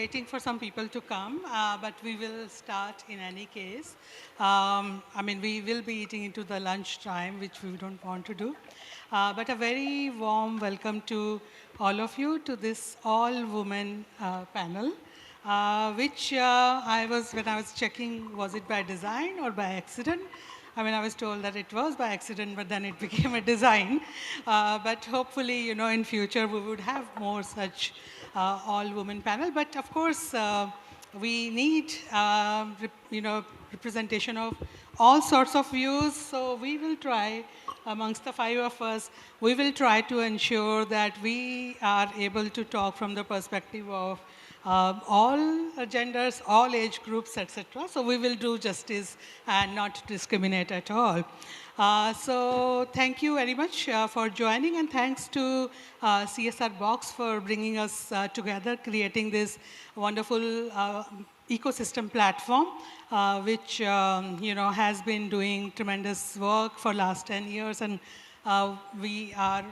waiting for some people to come, but we will start in any case. I mean, we will be eating into the lunch time, which we don't want to do. But a very warm welcome to all of you to this all-women panel, which when I was checking, was it by design or by accident? I mean, I was told that it was by accident, but then it became a design. But hopefully, in future, we would have more such all-women panel. But of course, we need, representation of all sorts of views. So we will try, amongst the 5 of us, we will try to ensure that we are able to talk from the perspective of all genders, all age groups, etc. So we will do justice and not discriminate at all. So thank you very much for joining, and thanks to CSRBOX for bringing us together, creating this wonderful ecosystem platform, which has been doing tremendous work for last 10 years, and we are,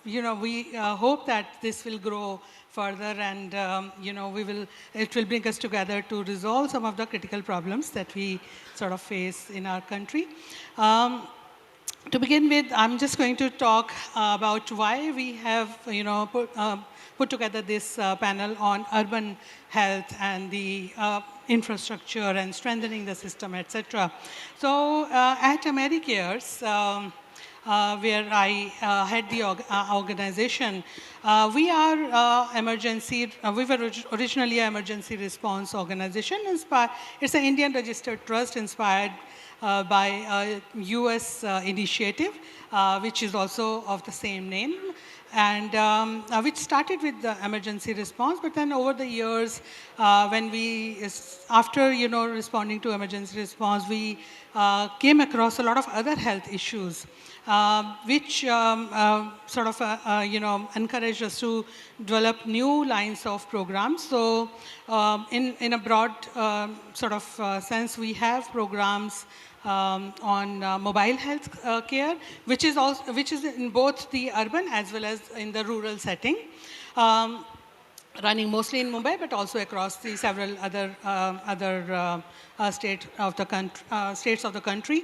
we hope that this will grow further, and it will bring us together to resolve some of the critical problems that we sort of face in our country. To begin with, I'm just going to talk about why we have, put together this panel on urban health and the infrastructure and strengthening the system, etc. So at Americares, where I head the organization, we are we were originally an emergency response organization. It's an Indian registered trust inspired by a US initiative, which is also of the same name, and which started with the emergency response, but then over the years, after responding to emergency response, we came across a lot of other health issues, which sort of encouraged us to develop new lines of programs. So in a broad sort of sense, we have programs on mobile health care, which is in both the urban as well as in the rural setting, running mostly in Mumbai, but also across the several other states of the country.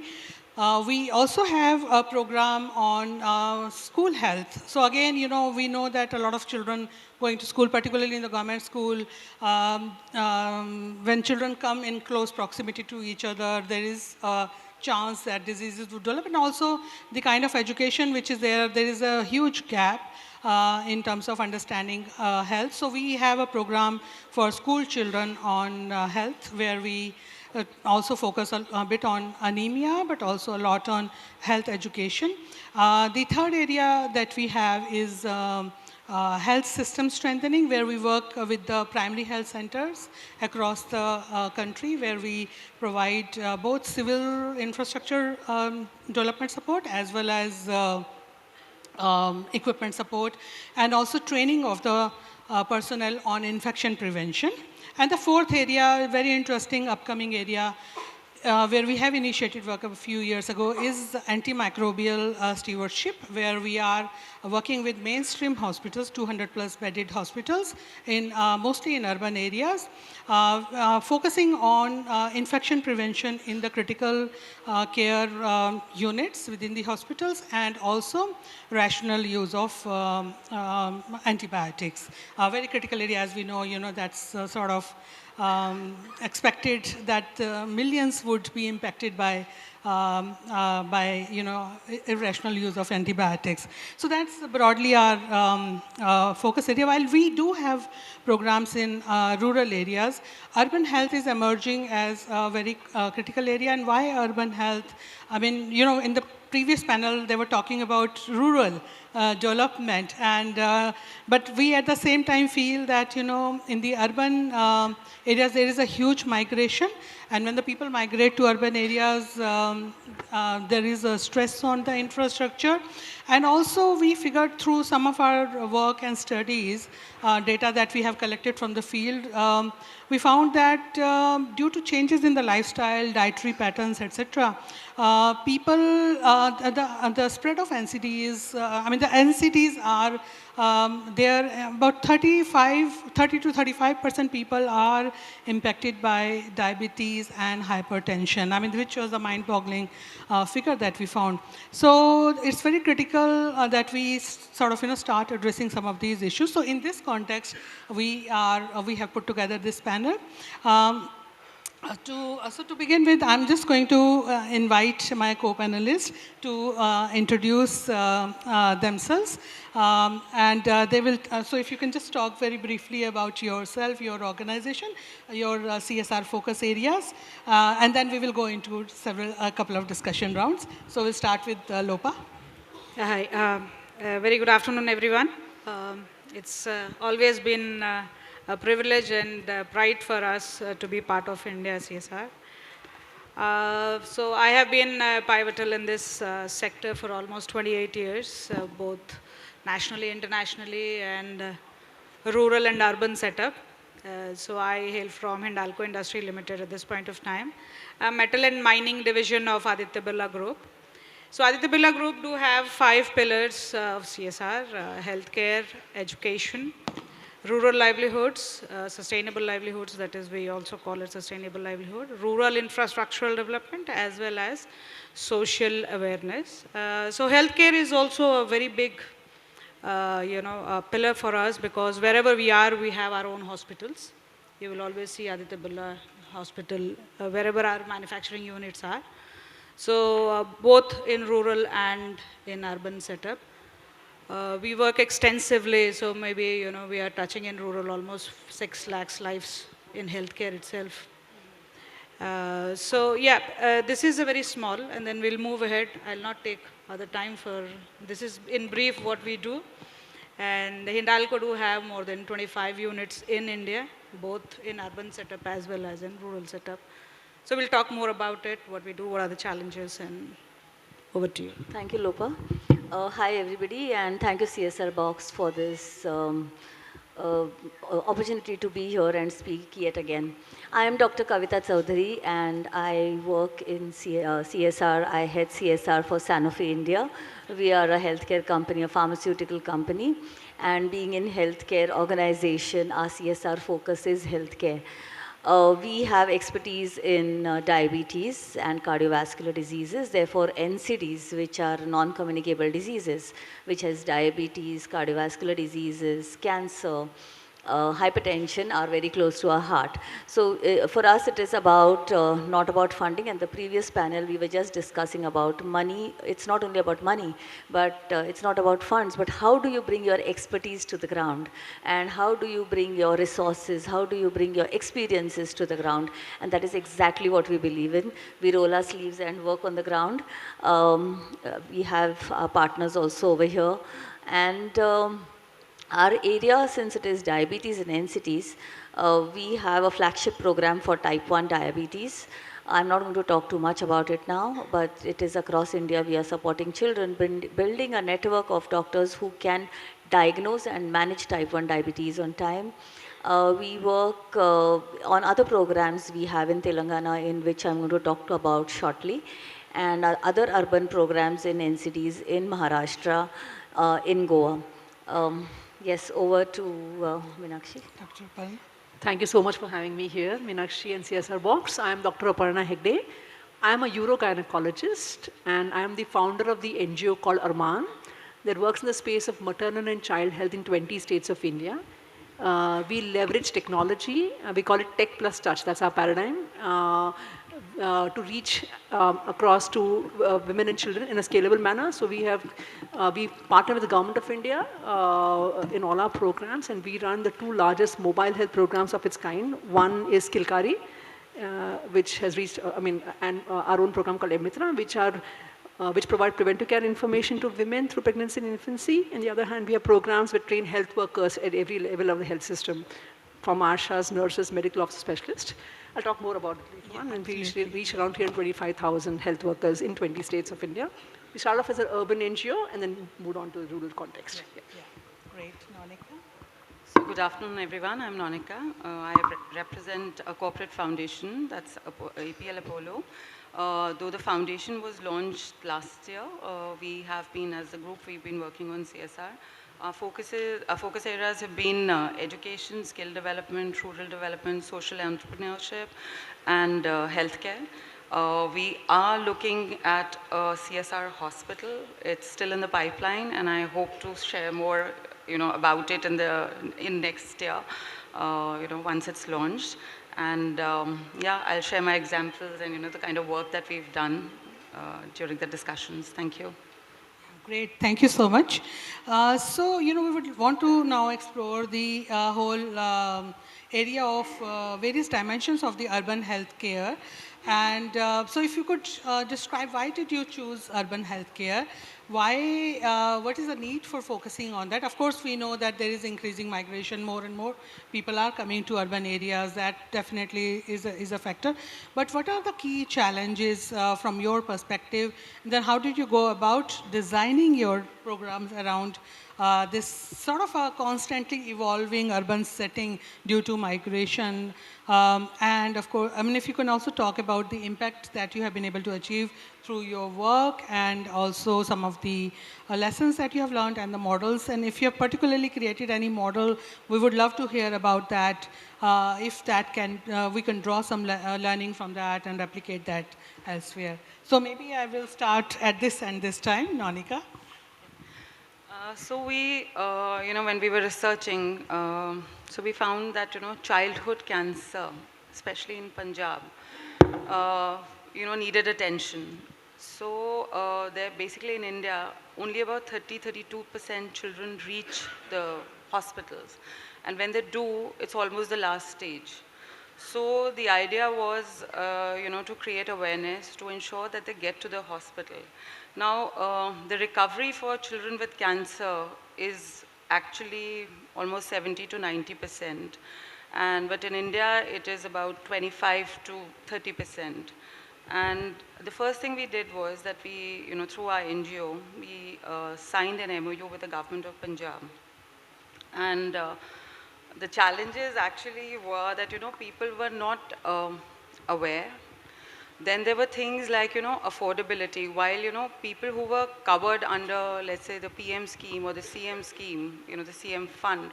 We also have a program on school health. So again, we know that a lot of children going to school, particularly in the government school, when children come in close proximity to each other, there is a chance that diseases would develop. And also the kind of education which is there is a huge gap in terms of understanding health. So we have a program for school children on health, where we also focus a bit on anemia, but also a lot on health education. The third area that we have is health system strengthening, where we work with the primary health centers across the country, where we provide both civil infrastructure development support as well as equipment support, and also training of the personnel on infection prevention. And the fourth area, very interesting upcoming area, where we have initiated work a few years ago, is antimicrobial stewardship, where we are working with mainstream hospitals, 200 plus bedded hospitals, mostly in urban areas, focusing on infection prevention in the critical care units within the hospitals, and also rational use of antibiotics. A very critical area, as we know, that's sort of expected that millions would be impacted by irrational use of antibiotics. So that's broadly our focus area. While we do have programs in rural areas, urban health is emerging as a very critical area. And why urban health? I mean, in the previous panel, they were talking about rural development, but we at the same time feel that in the urban areas there is a huge migration, and when the people migrate to urban areas, there is a stress on the infrastructure. And also we figured through some of our work and studies, data that we have collected from the field, we found that due to changes in the lifestyle, dietary patterns, etc., people, the spread of NCDs, the NCTs are, there about 30 to 35% people are impacted by diabetes and hypertension. I mean, which was a mind-boggling figure that we found. So it's very critical that we sort of, start addressing some of these issues. So in this context, we have put together this panel. So to begin with, I'm just going to invite my co-panelists to introduce themselves. They will, so if you can just talk very briefly about yourself, your organization, your CSR focus areas, and then we will go into a couple of discussion rounds. So we'll start with Lopa. Hi, very good afternoon, everyone. It's always been a privilege and pride for us to be part of India CSR. So I have been pivotal in this sector for almost 28 years, both nationally, internationally, and rural and urban setup. So I hail from Hindalco Industry Limited at this point of time, a metal and mining division of Aditya Birla Group. So Aditya Birla Group do have 5 pillars of CSR, healthcare, education, rural livelihoods, sustainable livelihoods, that is we also call it sustainable livelihood, rural infrastructural development, as well as social awareness. So healthcare is also a very big pillar for us, because wherever we are, we have our own hospitals. You will always see Aditya Birla Hospital wherever our manufacturing units are. So both in rural and in urban setup. We work extensively, so maybe we are touching in rural almost 6 lakhs lives in healthcare itself. So yeah, this is a very small, and then we'll move ahead. I'll not take other time for, this is in brief what we do. And Hindalco do have more than 25 units in India, both in urban setup as well as in rural setup. So we'll talk more about it, what we do, what are the challenges, and over to you. Thank you, Lopa. Hi, everybody, and thank you, CSRBOX, for this opportunity to be here and speak yet again. I am Dr. Kavita Chaudhari, and I work in CSR. I head CSR for Sanofi India. We are a healthcare company, a pharmaceutical company, and being in healthcare organization, our CSR focus is healthcare. We have expertise in diabetes and cardiovascular diseases, therefore NCDs, which are non-communicable diseases, which has diabetes, cardiovascular diseases, cancer, hypertension are very close to our heart. So for us it is about, not about funding, and the previous panel we were just discussing about money. It's not only about money, but it's not about funds, but how do you bring your expertise to the ground, and how do you bring your resources, how do you bring your experiences to the ground, and that is exactly what we believe in. We roll our sleeves and work on the ground. We have our partners also over here, and our area, since it is diabetes and NCTs, we have a flagship program for type 1 diabetes. I'm not going to talk too much about it now, but it is across India. We are supporting children, building a network of doctors who can diagnose and manage type 1 diabetes on time. We work on other programs we have in Telangana, in which I'm going to talk about shortly, and other urban programs in NCTs in Maharashtra, in Goa. Yes, over to Meenakshi. Dr. Aparna. Thank you so much for having me here, Meenakshi and CSRBOX. I am Dr. Aparna Hegde. I am a urogynecologist, and I am the founder of the NGO called ARMMAN that works in the space of maternal and child health in 20 states of India. We leverage technology. We call it tech plus touch. That's our paradigm. To reach across to women and children in a scalable manner. So we partner with the Government of India in all our programs, and we run the 2 largest mobile health programs of its kind. One is Kilkari, which has reached, and our own program called Mitra, which provide preventive care information to women through pregnancy and infancy. On the other hand, we have programs that train health workers at every level of the health system, from ASHAs, nurses, medical officer specialists. I'll talk more about it later on. And we reach around 325,000 health workers in 20 states of India. We started off as an urban NGO and then moved on to the rural context. Great. Nonika? So good afternoon, everyone. I'm Nonika. I represent a corporate foundation, that's APL Apollo. Though the foundation was launched last year, we have been, as a group, we've been working on CSR. Our focus areas have been education, skill development, rural development, social entrepreneurship, and healthcare. We are looking at a CSR hospital. It's still in the pipeline, and I hope to share more, about it in next year, once it's launched. And yeah, I'll share my examples and the kind of work that we've done during the discussions. Thank you. Great, thank you so much. So, we would want to now explore the whole area of various dimensions of the urban healthcare. And so if you could describe, why did you choose urban healthcare? Why, what is the need for focusing on that? Of course, we know that there is increasing migration, more and more people are coming to urban areas. That definitely is a factor. But what are the key challenges from your perspective? And then how did you go about designing your programs around this sort of a constantly evolving urban setting due to migration? And of course, I mean, if you can also talk about the impact that you have been able to achieve through your work, and also some of the lessons that you have learned and the models. And if you have particularly created any model, we would love to hear about that. If that can, we can draw some learning from that and replicate that elsewhere. So maybe I will start at this end this time, Nonika. So we, when we were researching, so we found that, childhood cancer, especially in Punjab, needed attention. So there basically in India, only about 32% children reach the hospitals. And when they do, it's almost the last stage. So the idea was, to create awareness, to ensure that they get to the hospital. Now, the recovery for children with cancer is actually almost 70 to 90%. But in India, it is about 25 to 30%. And the first thing we did was that we, through our NGO, we signed an MOU with the government of Punjab. And the challenges actually were that, people were not aware. Then there were things like, affordability. While, people who were covered under, let's say, the PM scheme or the CM scheme, the CM fund,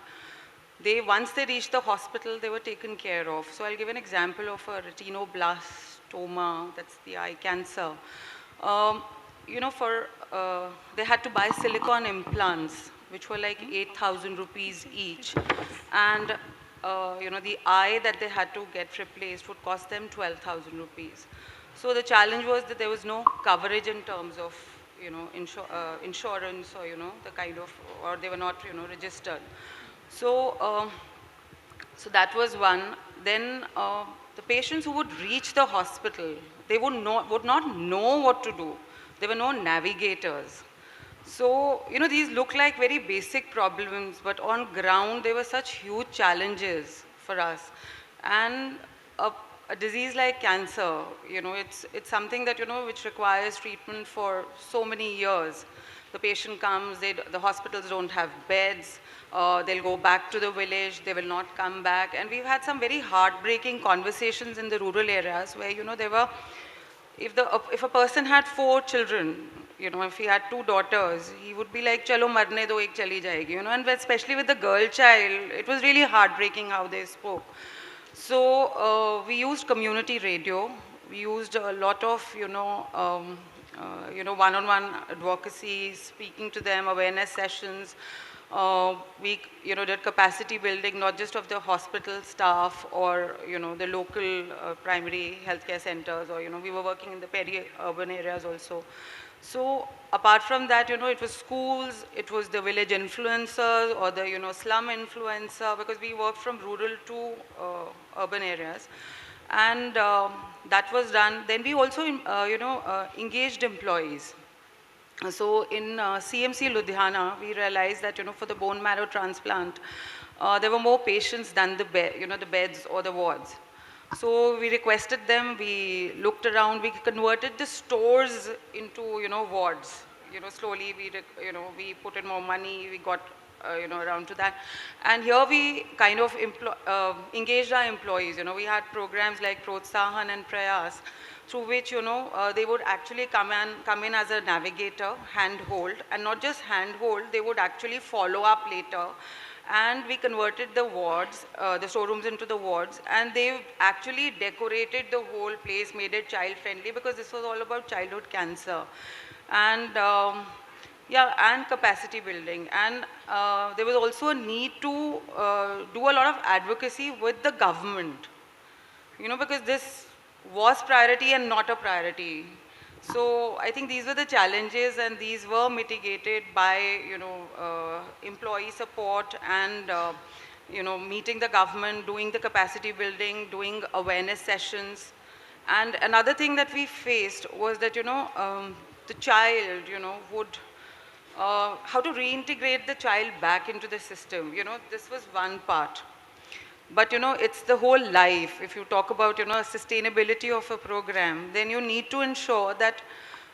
once they reached the hospital, they were taken care of. So I'll give an example of a retinoblastoma, that's the eye cancer. They had to buy silicone implants, which were like 8,000 rupees each. And, the eye that they had to get replaced would cost them 12,000 rupees. So the challenge was that there was no coverage in terms of, insurance or, the kind of, or they were not, registered. So, so that was one. Then the patients who would reach the hospital, they would not know what to do. There were no navigators. So, these look like very basic problems, but on ground, they were such huge challenges for us. And a disease like cancer, it's something that, which requires treatment for so many years. The patient comes, the hospitals don't have beds, they'll go back to the village, they will not come back. And we've had some very heartbreaking conversations in the rural areas where, there were, if a person had 4 children, if he had 2 daughters, he would be like, chalo marne do, ek chali jayegi, and especially with the girl child, it was really heartbreaking how they spoke. So we used community radio. We used a lot of, one-on-one advocacy, speaking to them, awareness sessions. We, did capacity building, not just of the hospital staff or, the local primary healthcare centers, or, we were working in the peri-urban areas also. So apart from that, it was schools, it was the village influencers or the, slum influencer, because we worked from rural to urban areas. And that was done. Then we also, engaged employees. So in CMC Ludhiana, we realized that, for the bone marrow transplant, there were more patients than the beds or the wards. So we requested them, we looked around, we converted the stores into, wards. Slowly we put in more money, we got, around to that. And here we kind of engaged our employees. We had programs like Protsahan and Prayas, through which, they would actually come in as a navigator, handhold, and not just handhold, they would actually follow up later. And we converted the wards, the storerooms into the wards, and they actually decorated the whole place, made it child friendly, because this was all about childhood cancer. And yeah, and capacity building. And there was also a need to do a lot of advocacy with the government, because this was priority and not a priority. So I think these were the challenges, and these were mitigated by, employee support and, meeting the government, doing the capacity building, doing awareness sessions. And another thing that we faced was that, the child, would, how to reintegrate the child back into the system. This was one part. But it's the whole life. If you talk about sustainability of a program, then you need to ensure that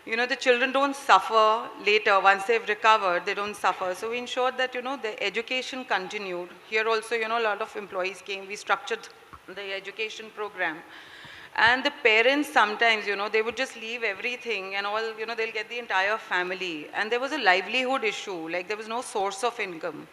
the children don't suffer later. Once they've recovered, they don't suffer. So we ensured that the education continued. Here also a lot of employees came. We structured the education program. And the parents sometimes, they would just leave everything and all, they'll get the entire family. And there was a livelihood issue, like there was no source of income.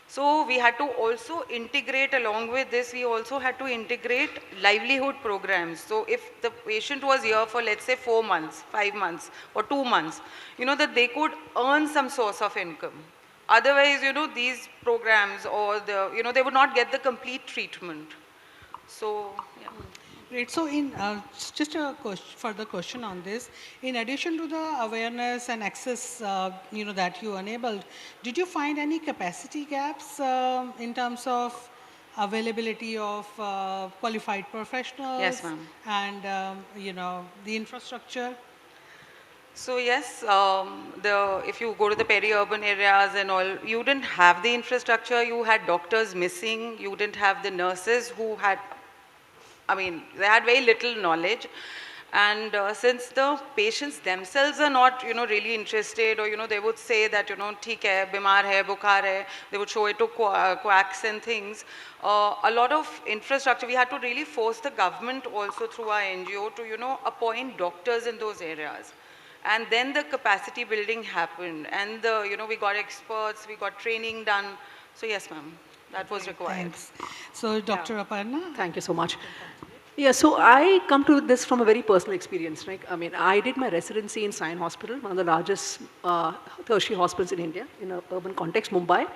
So we had to also integrate, along with this, we also had to integrate livelihood programs. So if the patient was here for, let's say, 4 months, 5 months, or 2 months, that they could earn some source of income. Otherwise, these programs or they would not get the complete treatment. So, yeah. Great. So, just a further question on this. In addition to the awareness and access, that you enabled, did you find any capacity gaps in terms of availability of qualified professionals? Yes, ma'am. And the infrastructure? So yes, if you go to the peri-urban areas and all, you didn't have the infrastructure. You had doctors missing. You didn't have the nurses who had. They had very little knowledge. And since the patients themselves are not, really interested, or, they would say that, theek hai, bimar hai, bukhar hai, they would show it to quacks and things. A lot of infrastructure, we had to really force the government also through our NGO to, appoint doctors in those areas. And then the capacity building happened. And, we got experts, we got training done. So yes, ma'am. That was required. Thanks. So, Dr. Aparna? Thank you so much. Yeah, so I come to this from a very personal experience. Right? I did my residency in Sion Hospital, one of the largest tertiary hospitals in India, in an urban context, Mumbai.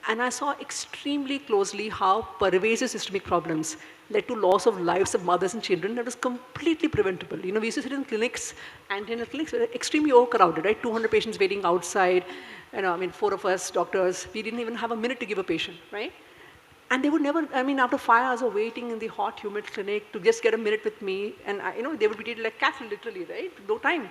And I saw extremely closely how pervasive systemic problems led to loss of lives of mothers and children that was completely preventable. We used to sit in clinics, antenatal clinics were extremely overcrowded, right? 200 patients waiting outside. 4 of us doctors, we didn't even have a minute to give a patient, right? And they would never, after 5 hours of waiting in the hot, humid clinic to just get a minute with me, and they would be treated like cattle, literally, right? No time.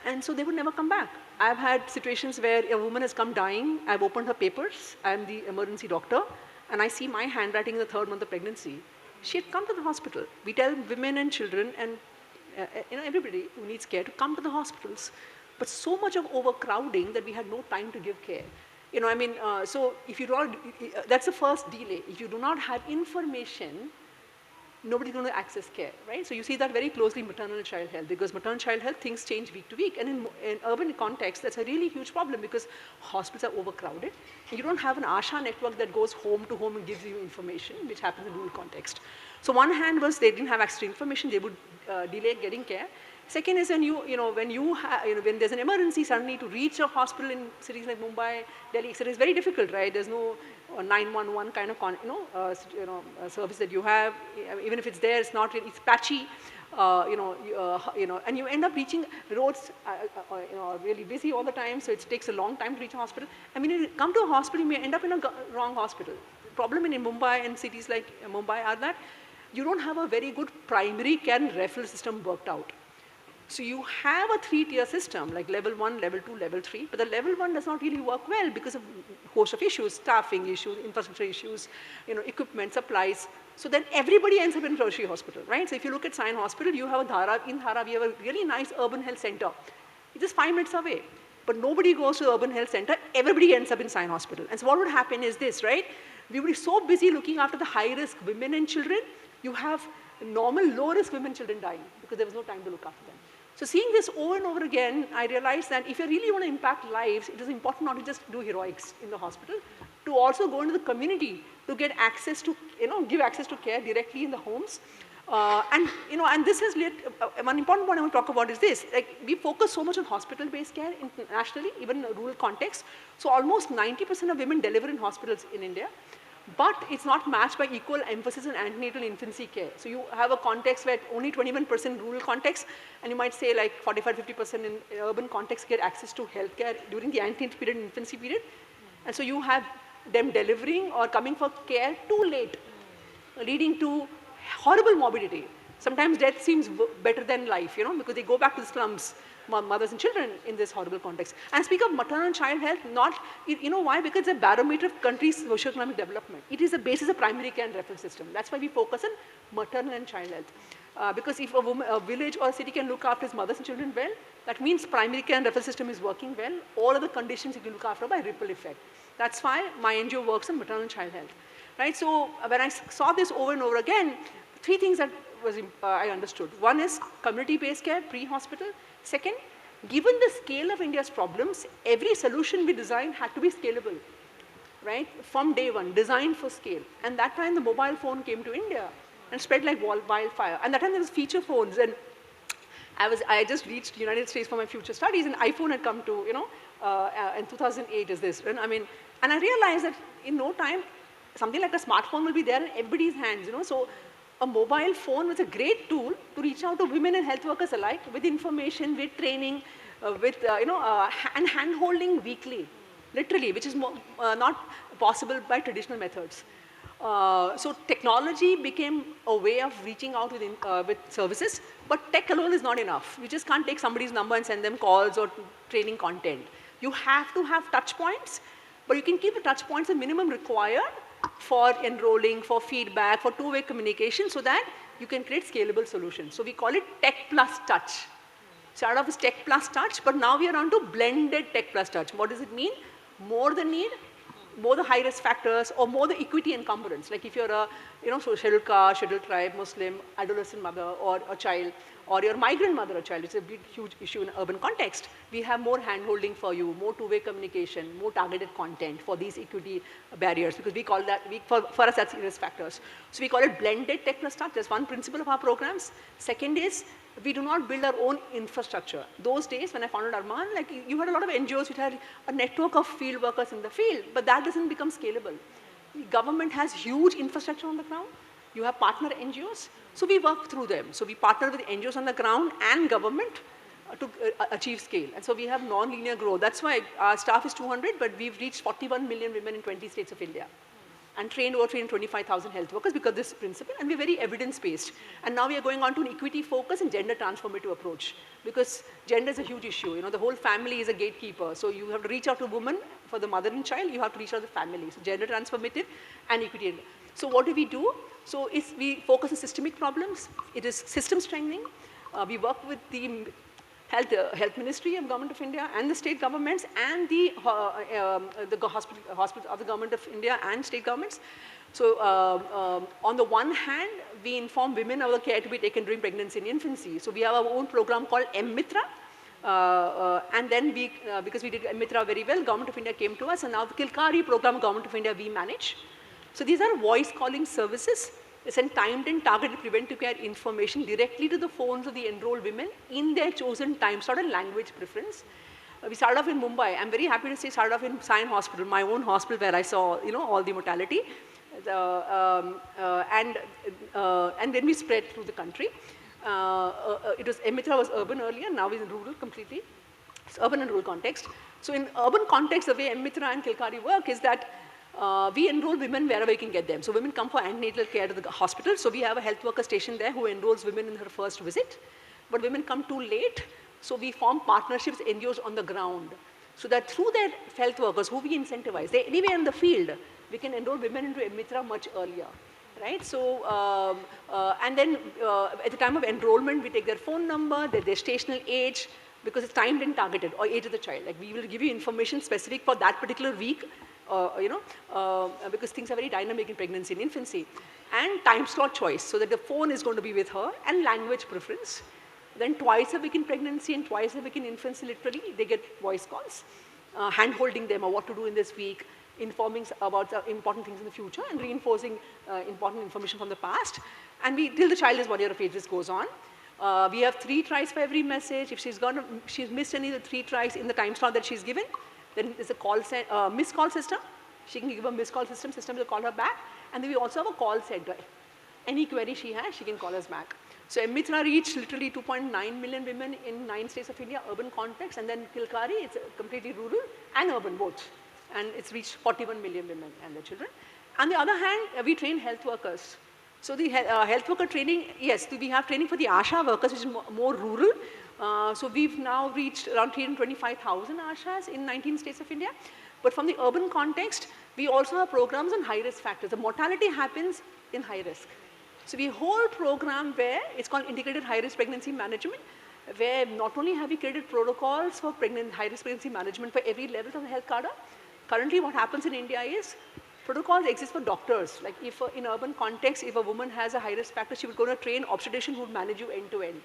And so they would never come back. I've had situations where a woman has come dying, I've opened her papers, I'm the emergency doctor, and I see my handwriting in the 3rd month of pregnancy. She had come to the hospital. We tell women and children and everybody who needs care to come to the hospitals. But so much of overcrowding that we had no time to give care. So if you don't, that's the first delay. If you do not have information, nobody's going to access care, right? So you see that very closely in maternal and child health, because maternal and child health, things change week to week. And in urban context, that's a really huge problem because hospitals are overcrowded. And you don't have an ASHA network that goes home to home and gives you information, which happens in rural context. So one hand was they didn't have access to information, they would delay getting care. Second is when when there's an emergency, suddenly to reach a hospital in cities like Mumbai, Delhi, etc., is very difficult, right? There's no 911 kind of service that you have. Even if it's there, it's not really, it's patchy. And you end up reaching roads, are really busy all the time, so it takes a long time to reach a hospital. When you come to a hospital, you may end up in a wrong hospital. The problem in Mumbai and cities like Mumbai are that you don't have a very good primary care and referral system worked out. So you have a 3-tier system, like level 1, level 2, level 3, but the level 1 does not really work well because of a host of issues, staffing issues, infrastructure issues, equipment, supplies. So then everybody ends up in a tertiary hospital, right? So if you look at Sion Hospital, you have a Dhara, in Dhara we have a really nice urban health center. It's just 5 minutes away. But nobody goes to the urban health center, everybody ends up in Sion Hospital. And so what would happen is this, right? we were so busy looking after the high-risk women and children, you have normal low-risk women and children dying because there was no time to look after them. So seeing this over and over again, I realized that if you really want to impact lives, it is important not to just do heroics in the hospital, to also go into the community to get access to, give access to care directly in the homes. And this has led, one important point I want to talk about is this, like we focus so much on hospital-based care internationally, even in a rural context. So almost 90% of women deliver in hospitals in India, but it's not matched by equal emphasis on antenatal infancy care. So you have a context where only 21% rural context, and you might say like 45-50% in urban context get access to healthcare during the antenatal period and infancy period. And so you have them delivering or coming for care too late, leading to horrible morbidity. Sometimes death seems better than life, because they go back to the slums, mothers and children in this horrible context. And speak of maternal and child health, why? Because it's a barometer of countries' socioeconomic development. It is the basis of primary care and reference system. That's why we focus on maternal and child health. Because if a village or a city can look after its mothers and children well, that means primary care and reference system is working well. All other conditions you can look after by ripple effect. That's why my NGO works on maternal and child health. Right? So when I saw this over and over again, 3 things that I understood. One is community-based care, pre-hospital. Second, given the scale of India's problems, every solution we designed had to be scalable, right? From day one, designed for scale. And that time the mobile phone came to India and spread like wildfire. And that time there was feature phones, and I just reached the United States for my future studies, and iPhone had come to, in 2008 is this. And I realized that in no time, something like a smartphone will be there in everybody's hands, So a mobile phone was a great tool to reach out to women and health workers alike with information, with training, and hand-holding weekly, literally, which is not possible by traditional methods. So technology became a way of reaching out with services, but tech alone is not enough. You just can't take somebody's number and send them calls or training content. You have to have touch points, but you can keep the touch points the minimum required for enrolling, for feedback, for two-way communication, so that you can create scalable solutions. So we call it tech plus touch. Started off as tech plus touch, but now we are on to blended tech plus touch. What does it mean? More the need, more the high-risk factors, or more the equity encumbrance. Like if you're a scheduled caste, scheduled tribe, Muslim, adolescent mother or a child, or your migrant mother or child, it's a big, huge issue in urban context. We have more hand-holding for you, more two-way communication, more targeted content for these equity barriers, because we call that, for us, that's risk factors. So we call it blended tech plus touch. That's one principle of our programs. Second is, we do not build our own infrastructure. Those days, when I founded ARMMAN, like you had a lot of NGOs which had a network of field workers in the field, but that doesn't become scalable. The government has huge infrastructure on the ground. You have partner NGOs, so we work through them. So we partner with NGOs on the ground and government to achieve scale. And so we have non-linear growth. That's why our staff is 200, but we've reached 41 million women in 20 states of India and trained 25,000 health workers because of this principle, and we're very evidence-based. And now we are going on to an equity focus and gender transformative approach, because gender is a huge issue. The whole family is a gatekeeper. So you have to reach out to women for the mother and child, you have to reach out to the family. So gender transformative and equity. So what do we do? So we focus on systemic problems. It is system strengthening. We work with the Health Ministry of Government of India and the state governments and the hospitals of the Government of India and state governments. So on the one hand, we inform women of the care to be taken during pregnancy and infancy. So we have our own program called M-Mitra. And then because we did M-Mitra very well, Government of India came to us, and now the Kilkari program, Government of India, we manage. So these are voice calling services. They send timed and targeted preventive care information directly to the phones of the enrolled women in their chosen time slot and language preference. We started off in Mumbai. I'm very happy to say started off in Sion Hospital, my own hospital where I saw all the mortality. And then we spread through the country. M-Mitra was urban earlier, now it's rural completely. It's urban and rural context. So in urban context, the way M-Mitra and Kilkari work is that we enroll women wherever we can get them. So women come for antenatal care to the hospital. So we have a health worker station there who enrolls women in her first visit. But women come too late. So we form partnerships, NGOs on the ground. So that through their health workers, who we incentivize, they're anywhere in the field, we can enroll women into M-Mitra much earlier. Right? So, and then at the time of enrollment, we take their phone number, their gestational age, because it's timed and targeted, or age of the child. Like we will give you information specific for that particular week, because things are very dynamic in pregnancy and infancy. And time slot choice, so that the phone is going to be with her, and language preference. Then twice a week in pregnancy and twice a week in infancy, literally, they get voice calls, hand-holding them or what to do in this week, informing about important things in the future, and reinforcing important information from the past. And till the child is 1 year of age, this goes on. We have 3 tries for every message. If she's missed any of the 3 tries in the time slot that she's given, then there's a missed call system. She can give a missed call system will call her back. And then we also have a call center. Any query she has, she can call us back. So Mitra reached literally 2.9 million women in 9 states of India, urban context, and then Kilkari, it's completely rural and urban both. And it's reached 41 million women and their children. On the other hand, we train health workers. So the health worker training, yes, we have training for the ASHA workers, which is more rural. So we've now reached around 325,000 ASHAs in 19 states of India. But from the urban context, we also have programs on high-risk factors. The mortality happens in high risk. So we whole program where it's called integrated high-risk pregnancy management, where not only have we created protocols for high-risk pregnancy management for every level of the health cadre. Currently what happens in India is protocols exist for doctors. Like if in urban context, if a woman has a high-risk factor, she would go to a trained obstetrician who would manage you end to end.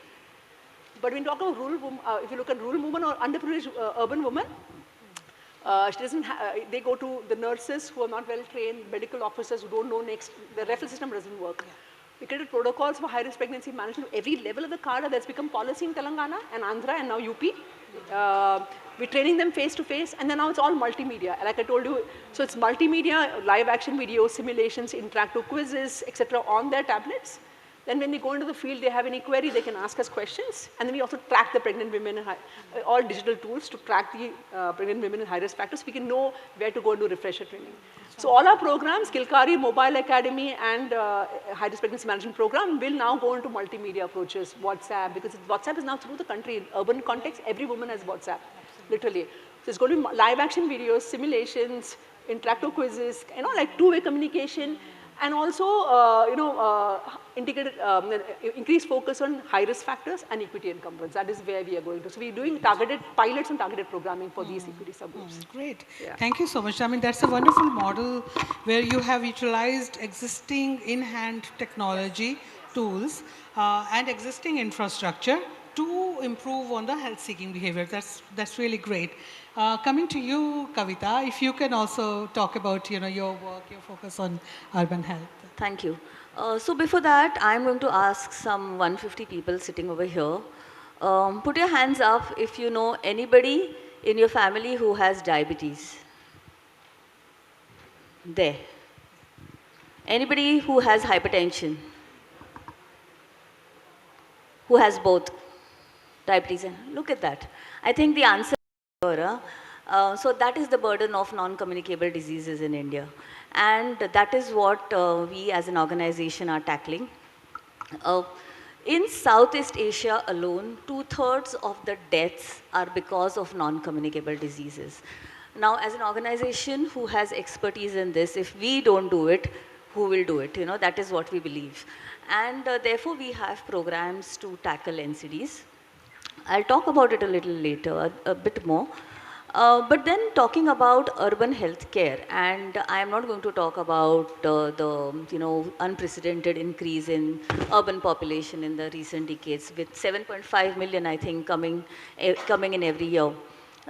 But when you talk about rural woman, if you look at rural woman or underprivileged urban woman, she doesn't they go to the nurses who are not well trained, medical officers who don't know next, the referral system doesn't work. Yeah. We created protocols for high-risk pregnancy management every level of the cadre. That's become policy in Telangana and Andhra and now UP. We're training them face to face, and then now it's all multimedia. Like I told you, so it's multimedia, live action videos, simulations, interactive quizzes, etc. on their tablets. Then when they go into the field, they have any query, they can ask us questions. And then we also track the pregnant women, all digital tools to track the pregnant women in high-risk factors. We can know where to go and do refresher training. So all our programs, Kilkari, Mobile Academy, and high-risk pregnancy management program will now go into multimedia approaches, WhatsApp, because WhatsApp is now through the country. In urban context, every woman has WhatsApp, literally. So it's going to be live action videos, simulations, interactive quizzes, like two-way communication. And also, integrated, increased focus on high-risk factors and equity incumbents. That is where we are going to. So we're doing targeted pilots and targeted programming for these equity subgroups. Great. Yeah. Thank you so much. I mean, that's a wonderful model where you have utilized existing in-hand technology tools and existing infrastructure to improve on the health-seeking behavior. That's really great. Coming to you, Kavita, if you can also talk about your work, your focus on urban health. Thank you. So before that, I'm going to ask some 150 people sitting over here. Put your hands up if you know anybody in your family who has diabetes. There. Anybody who has hypertension? Who has both diabetes and look at that. I think the answer is so that is the burden of non-communicable diseases in India. And that is what we as an organization are tackling. In Southeast Asia alone, 2/3 of the deaths are because of non-communicable diseases. Now, as an organization who has expertise in this, if we don't do it, who will do it? That is what we believe. And therefore, we have programs to tackle NCDs. I'll talk about it a little later, a bit more. But then talking about urban healthcare, and I am not going to talk about the unprecedented increase in urban population in the recent decades, with 7.5 million, I think, coming in every year.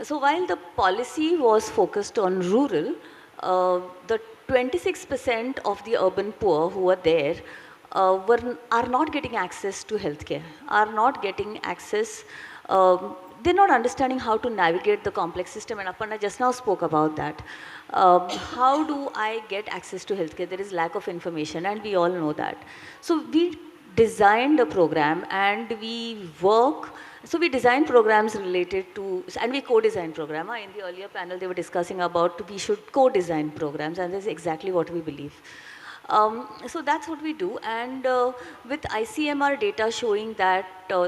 So while the policy was focused on rural, the 26% of the urban poor who are there are not getting access to healthcare, are not getting access. They're not understanding how to navigate the complex system, and Aparna just now spoke about that. How do I get access to healthcare? There is lack of information, and we all know that. So we designed a program, and we work. So we design programs related to, and we co-design program. In the earlier panel, they were discussing about we should co-design programs, and that's exactly what we believe. So that's what we do, and with ICMR data showing that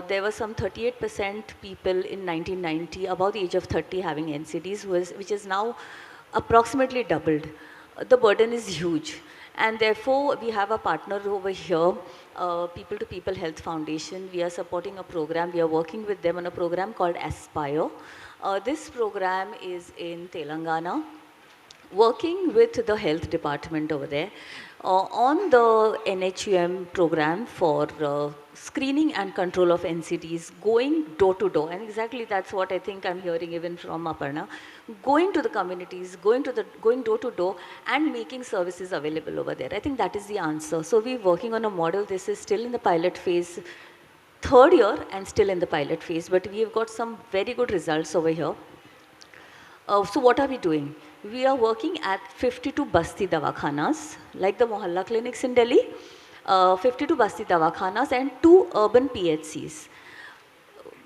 there were some 38% people in 1990 above the age of 30 having NCDs, which is now approximately doubled. The burden is huge, and therefore we have a partner over here, People to People Health Foundation. We are supporting a program. We are working with them on a program called Aspire. This program is in Telangana. working with the health department over there on the NHUM program for screening and control of NCDs, going door to door, and exactly that's what I think I'm hearing even from Aparna, going to the communities, going door to door and making services available over there. I think that is the answer. So we're working on a model. This is still in the pilot phase, third year and still in the pilot phase, but we have got some very good results over here. So what are we doing? We are working at 52 Basti Dawakhanas, like the Mohalla clinics in Delhi, 52 Basti Dawakhanas and 2 urban PHCs.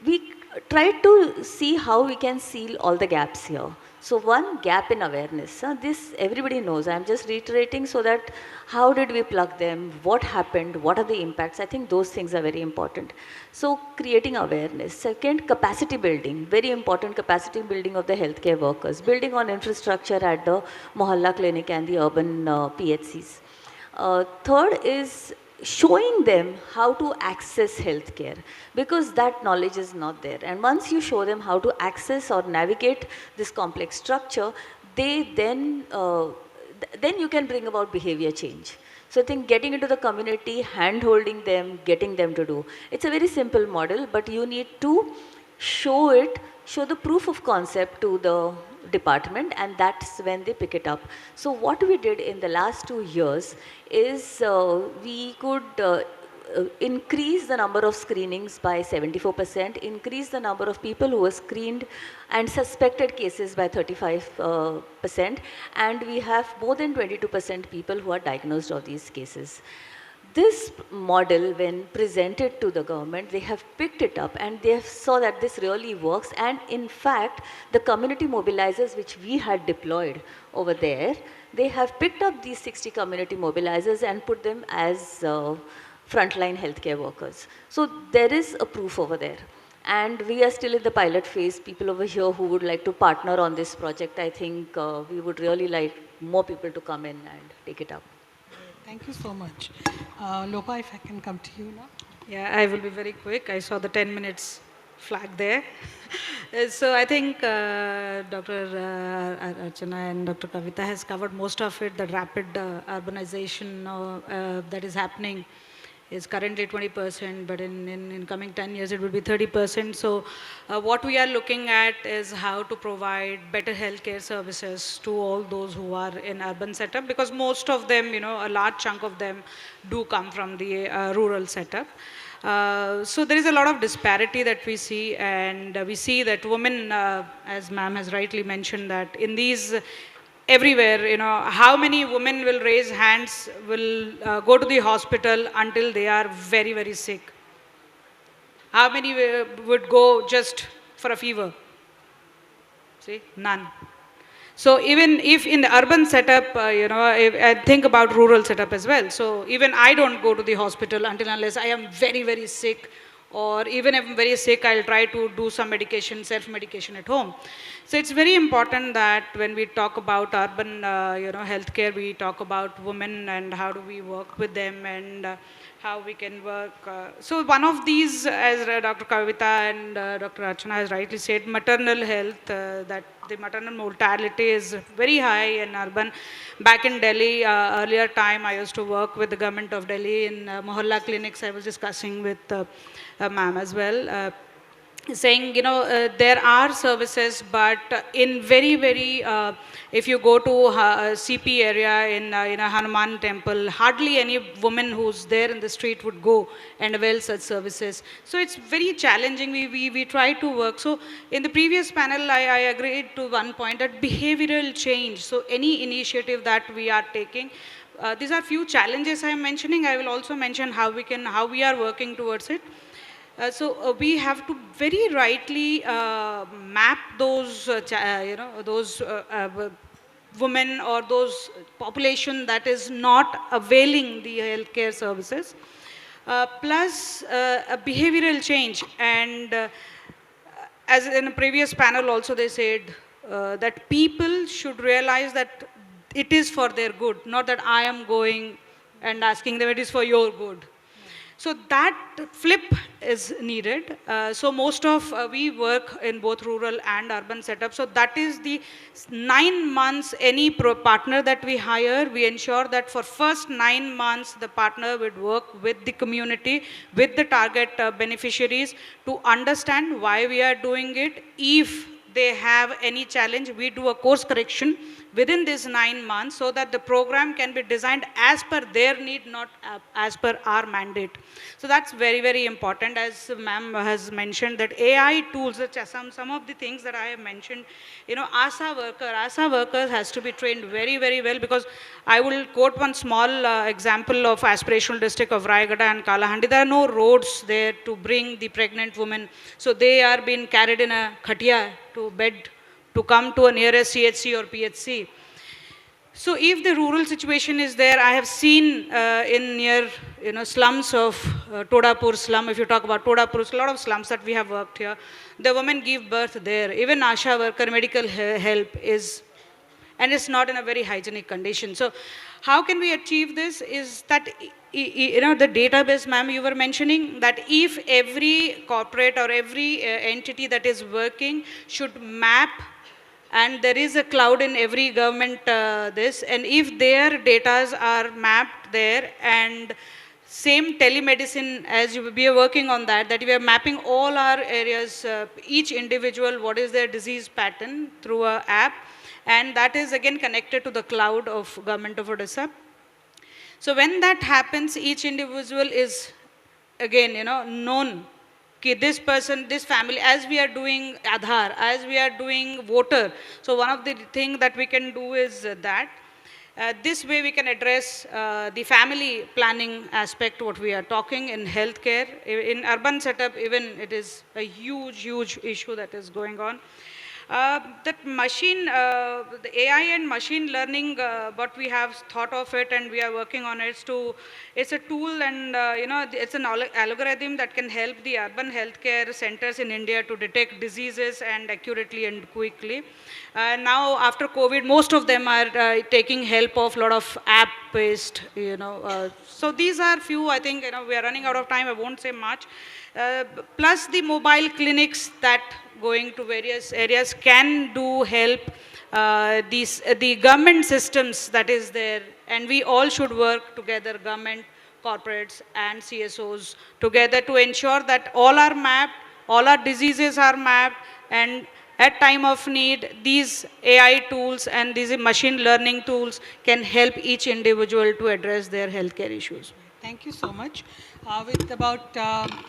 We tried to see how we can seal all the gaps here. So one gap in awareness, this everybody knows, I'm just reiterating so that how did we plug them, what happened, what are the impacts, I think those things are very important. So creating awareness. Second, capacity building, very important capacity building of the healthcare workers, building on infrastructure at the Mohalla clinic and the urban PHCs. Third is showing them how to access healthcare, because that knowledge is not there. And once you show them how to access or navigate this complex structure, they then you can bring about behavior change. So I think getting into the community, hand-holding them, getting them to do. It's a very simple model, but you need to show the proof of concept to the department, and that's when they pick it up. So what we did in the last 2 years is we could increase the number of screenings by 74%, increase the number of people who were screened and suspected cases by 35%, and we have more than 22% people who are diagnosed of these cases. This model, when presented to the government, they have picked it up and they saw that this really works. And in fact, the community mobilizers which we had deployed over there, they have picked up these 60 community mobilizers and put them as frontline healthcare workers. So there is a proof over there. And we are still in the pilot phase. People over here who would like to partner on this project, I think we would really like more people to come in and take it up. Thank you so much. Lopa, if I can come to you now. Yeah, I will be very quick. I saw the 10 minutes flag there. So I think Dr. Archana and Dr. Kavita has covered most of it. The rapid urbanization that is happening is currently 20%, but in coming 10 years it will be 30%. So what we are looking at is how to provide better healthcare services to all those who are in urban setup, because most of them, a large chunk of them do come from the rural setup. So there is a lot of disparity that we see, and we see that women, as ma'am has rightly mentioned, that in these everywhere, how many women will raise hands, will go to the hospital until they are very, very sick? How many would go just for a fever? See, none. So even if in the urban setup, I think about rural setup as well. So even I don't go to the hospital until unless I am very, very sick, or even if I'm very sick, I'll try to do some medication, self-medication at home. So it's very important that when we talk about urban, healthcare, we talk about women and how do we work with them and how we can work. So one of these, as Dr. Kavita and Dr. Archana has rightly said, maternal health, that the maternal mortality is very high in urban. Back in Delhi, earlier time, I used to work with the government of Delhi in Mohalla clinics. I was discussing with ma'am as well, saying, there are services, but in very, very, if you go to CP area in a Hanuman temple, hardly any woman who's there in the street would go and avail such services. So it's very challenging. We try to work. So in the previous panel, I agreed to one point, that behavioral change. So any initiative that we are taking, these are few challenges I am mentioning. I will also mention how we are working towards it. So we have to very rightly map those, those women or those population that is not availing the healthcare services, plus a behavioral change. And as in a previous panel also they said that people should realize that it is for their good, not that I am going and asking them it is for your good. So that flip is needed. So most of, we work in both rural and urban setup. So that is the 9 months, any partner that we hire, we ensure that for first 9 months, the partner would work with the community, with the target beneficiaries to understand why we are doing it. If they have any challenge, we do a course correction within these 9 months so that the program can be designed as per their need, not as per our mandate. So that's very, very important. As ma'am has mentioned, that AI tools, some of the things that I have mentioned, you know, ASA workers has to be trained very, very well, because I will quote one small example of aspirational district of Rayagada and Kalahandi. There are no roads there to bring the pregnant women. So they are being carried in a khatia to bed to come to a nearest CHC or PHC. So if the rural situation is there, I have seen in near, you know, slums of Todapur slum, if you talk about Todapur, a lot of slums that we have worked here, the women give birth there. Even ASHA worker, medical help is, and it's not in a very hygienic condition. So how can we achieve this is that, you know, the database, ma'am, you were mentioning that if every corporate or every entity that is working should map, and there is a cloud in every government and if their data are mapped there, and same telemedicine, as we are working on that we are mapping all our areas, each individual, what is their disease pattern through a app, and that is again connected to the cloud of government of Odisha. So when that happens, each individual is again, you know, known. This person, this family, as we are doing Aadhaar, as we are doing voter. So one of the things that we can do is that this way we can address the family planning aspect, what we are talking in healthcare. In urban setup, even it is a huge, huge issue that is going on. That machine, the AI and machine learning, what we have thought of it and we are working on it, it's a tool, and you know, it's an algorithm that can help the urban healthcare centers in India to detect diseases and accurately and quickly. Now after COVID, most of them are taking help of a lot of app-based, you know. So these are few, I think, you know, we are running out of time, I won't say much. Plus the mobile clinics that going to various areas can do help the government systems that is there, and we all should work together, government, corporates and CSOs together, to ensure that all are mapped, all our diseases are mapped, and at time of need, these AI tools and these machine learning tools can help each individual to address their healthcare issues. Thank you so much. With about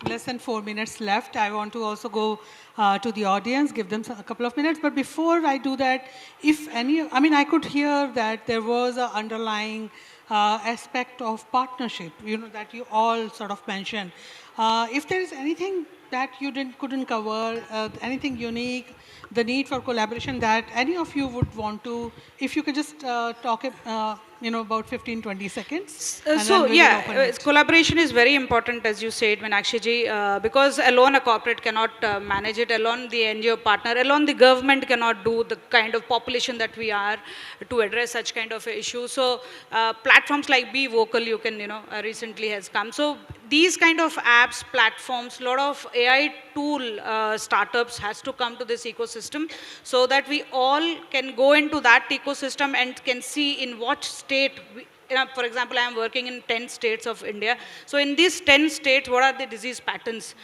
less than 4 minutes left, I want to also go to the audience, give them a couple of minutes. But before I do that, if any, I mean, I could hear that there was an underlying aspect of partnership, you know, that you all sort of mentioned. If there is anything that you couldn't cover, anything unique, the need for collaboration that any of you would want to, if you could just talk, you know, about 15, 20 seconds. So yeah, collaboration is very important, as you said, Meenakshi ji, because alone a corporate cannot manage it, alone the NGO partner, alone the government cannot do the kind of population that we are to address such kind of issues. So platforms like Be Vocal, you can, you know, recently has come. So these kind of apps, platforms, lot of AI tool startups has to come to this ecosystem, so that we all can go into that ecosystem and can see in what state, you know, for example, I am working in 10 states of India. So in these 10 states, what are the disease patterns?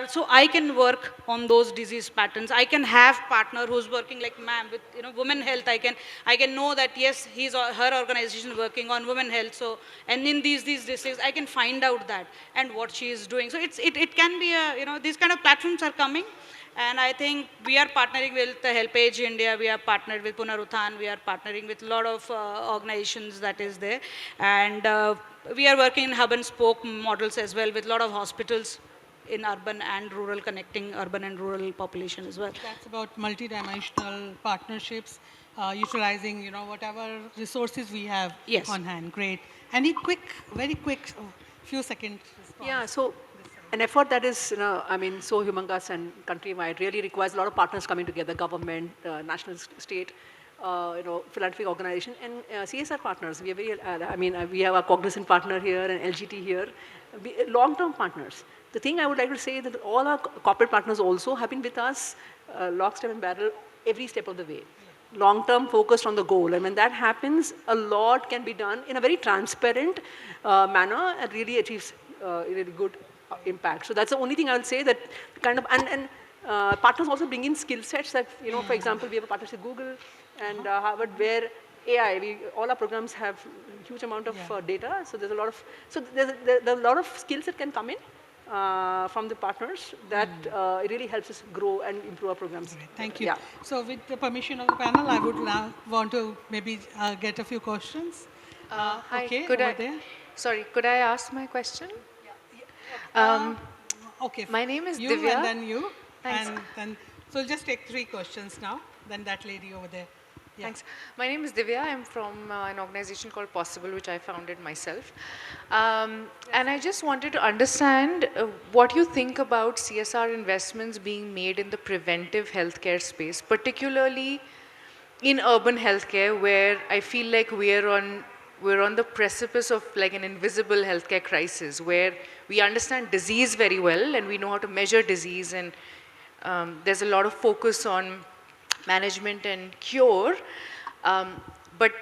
So I can work on those disease patterns. I can have partner who's working like ma'am with, you know, women health. I can know that yes, his or her organization is working on women health. So, and in these diseases, I can find out that and what she is doing. So it can be a, you know, these kind of platforms are coming. And I think we are partnering with the HelpAge India, we are partnered with Punaruthan, we are partnering with a lot of organizations that is there. And we are working in hub and spoke models as well, with a lot of hospitals in urban and rural, connecting urban and rural population as well. That's about multidimensional partnerships, utilizing, you know, whatever resources we have on hand. Great. Any quick, very quick, few seconds response? Yeah, so an effort that is, you know, I mean, so humongous and countrywide really requires a lot of partners coming together, government, national, state. philanthropic organization. And CSR partners, we are very, we have a Cognizant partner here and LGT here, long-term partners. The thing I would like to say is that all our corporate partners also have been with us lock, step and barrel every step of the way. Long-term focused on the goal. And when that happens, a lot can be done in a very transparent manner and really achieves really good impact. So that's the only thing I will say, that kind of, and partners also bring in skill sets that, for example, we have a partnership with Google and Harvard, where AI, all our programs have huge amount of data. So there's a lot of, there's a lot of skills that can come in from the partners that it really helps us grow and improve our programs. Great, thank you. Yeah. So with the permission of the panel, I would now want to maybe get a few questions. Hi, okay, could over I, there. sorry, could I ask my question? Okay. My name is you Divya. and then you. Thanks. And then, so we'll just take 3 questions now. Then that lady over there. Yeah. Thanks. My name is Divya. I'm from an organization called Possible, which I founded myself. And I just wanted to understand what you think about CSR investments being made in the preventive healthcare space, particularly in urban healthcare, where I feel like we're on the precipice of like an invisible healthcare crisis, where we understand disease very well and we know how to measure disease, and there's a lot of focus on management and cure, but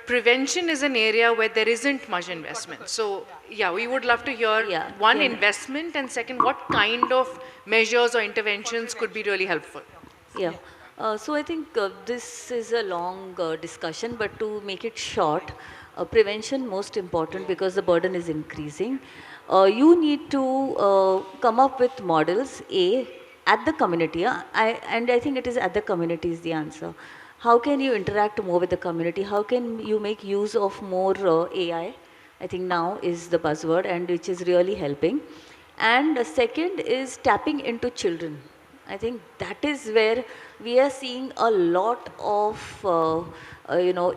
prevention is an area where there isn't much investment. So yeah, we would love to hear one, investment, and second, what kind of measures or interventions could be really helpful. Yeah. So I think this is a long discussion, but to make it short, prevention most important because the burden is increasing. You need to come up with models, at the community, and I think it is at the community is the answer. How can you interact more with the community? How can you make use of more AI? I think now is the buzzword, and which is really helping. And the second is tapping into children. I think that is where we are seeing a lot of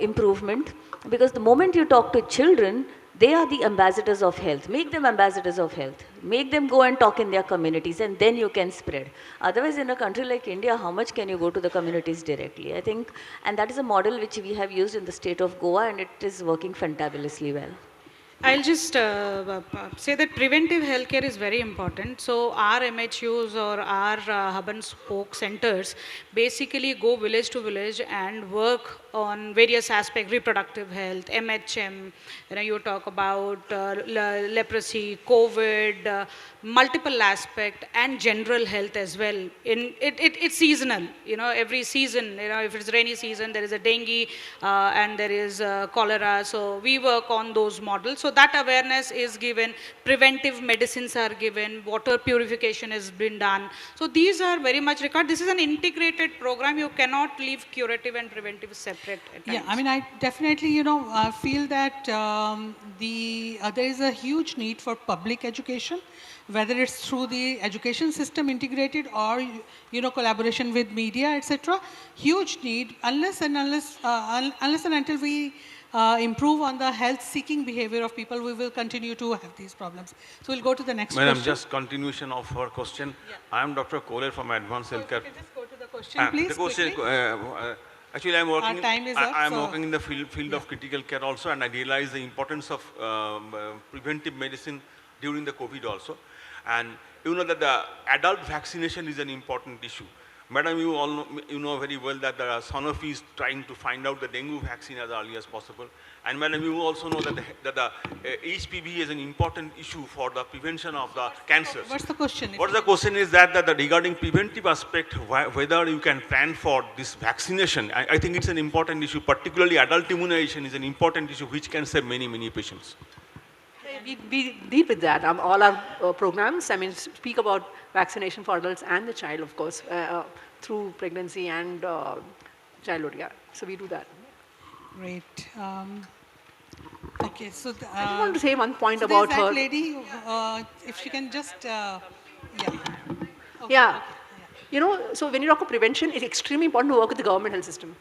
improvement, because the moment you talk to children, they are the ambassadors of health. Make them ambassadors of health. Make them go and talk in their communities, and then you can spread. Otherwise, in a country like India, how much can you go to the communities directly? I think, and that is a model which we have used in the state of Goa, and it is working fantabulously well. I'll just say that preventive healthcare is very important. So our MHUs or our hub and spoke centers basically go village to village and work on various aspects: reproductive health, MHM. You talk about leprosy, COVID, multiple aspect, and general health as well. It's seasonal. Every season. If it's rainy season, there is a dengue and there is cholera. So we work on those models. So that awareness is given, preventive medicines are given, water purification has been done. So these are very much required. This is an integrated program. You cannot leave curative and preventive separate at times. Yeah, I mean, I definitely, feel that there is a huge need for public education, whether it's through the education system integrated or, collaboration with media, etc. Huge need, unless and until we improve on the health-seeking behavior of people, we will continue to have these problems. So we'll go to the next question. Madam, just continuation of her question. Yeah. I am Dr. Kohler from Advanced Healthcare. You can just go to the question, please. The question, actually, I'm working. Our time is up, I'm working in the field of critical care also, and I realize the importance of preventive medicine during the COVID also. And you know that the adult vaccination is an important issue. Madam, you know very well that the Sanofi is trying to find out the dengue vaccine as early as possible. And Madam, you also know that the HPV is an important issue for the prevention of the cancers. What's the question? What the question is that regarding preventive aspect, whether you can plan for this vaccination. I think it's an important issue, particularly adult immunization is an important issue which can save many, many patients. We deal with that. All our programs, speak about vaccination for adults and the child, of course, through pregnancy and childhood. Yeah, so we do that. Great. Okay, so I just want to say one point so about that her. lady, if she can just, yeah. Okay, Yeah. okay, So when you talk about prevention, it's extremely important to work with the government health system.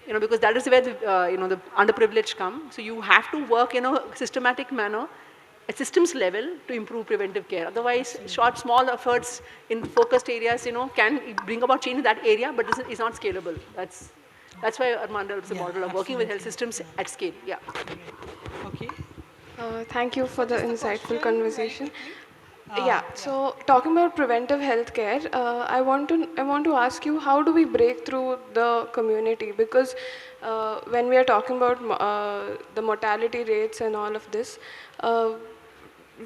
Because that is where the underprivileged come. So you have to work in a systematic manner at systems level to improve preventive care. Otherwise, small efforts in focused areas, can bring about change in that area, but it's not scalable. That's That's why ARMMAN develops a model of working with health systems at scale. Yeah. Okay. Thank you for the insightful Question, conversation. very Yeah, so talking about preventive health care, I want to ask you, how do we break through the community? Because when we are talking about the mortality rates and all of this,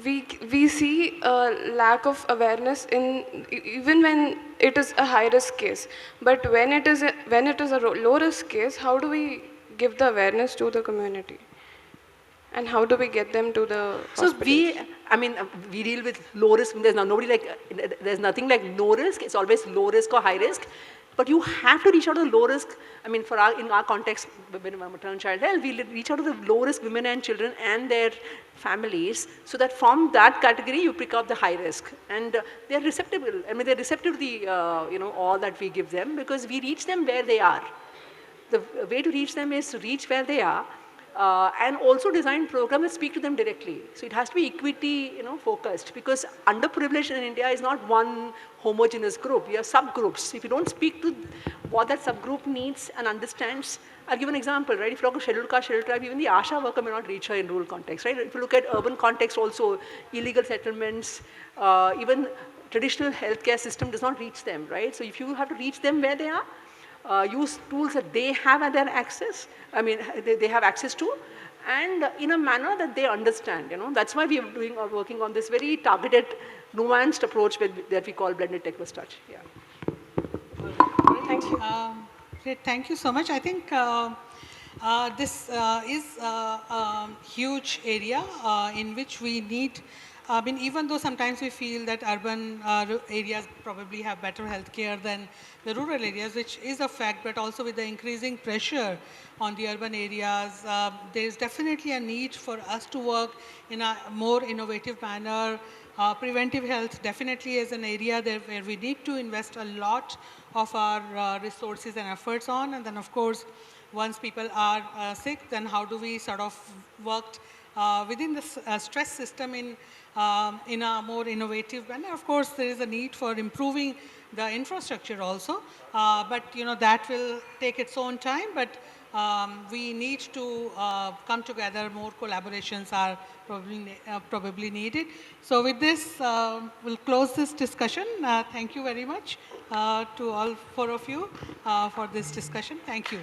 we see a lack of awareness even when it is a high risk case. But when it is a low risk case, how do we give the awareness to the community? And how do we get them to the So hospitals? we deal with low risk. There's nothing like no risk. It's always low risk or high risk. But you have to reach out to the low risk. In our context, maternal child health, we reach out to the low risk women and children and their families, so that from that category you pick up the high risk, and they're receptive. They're receptive to the all that we give them, because we reach them where they are. The way to reach them is to reach where they are, and also design programs that speak to them directly. So it has to be equity, focused, because underprivileged in India is not one homogeneous group. We have subgroups. If you don't speak to what that subgroup needs and understands, I'll give an example, right? If you look at scheduled caste, scheduled tribe, even the ASHA worker may not reach her in rural context, right? If you look at urban context also, illegal settlements, even traditional healthcare system does not reach them, right? So if you have to reach them where they are, use tools that they have at their access, they have access to, and in a manner that they understand, That's why we are working on this very targeted, nuanced approach that we call blended tech plus touch. Yeah. Thank you. Great, thank you so much. I think this is a huge area in which we need, even though sometimes we feel that urban areas probably have better healthcare than the rural areas, which is a fact, but also with the increasing pressure on the urban areas, there is definitely a need for us to work in a more innovative manner. Preventive health definitely is an area where we need to invest a lot of our resources and efforts on. And then, of course, once people are sick, then how do we sort of work within the stress system in a more innovative manner. Of course, there is a need for improving the infrastructure also, but that will take its own time. But we need to come together. More collaborations are probably needed. So with this, we'll close this discussion. Thank you very much to all four of you for this discussion. Thank you.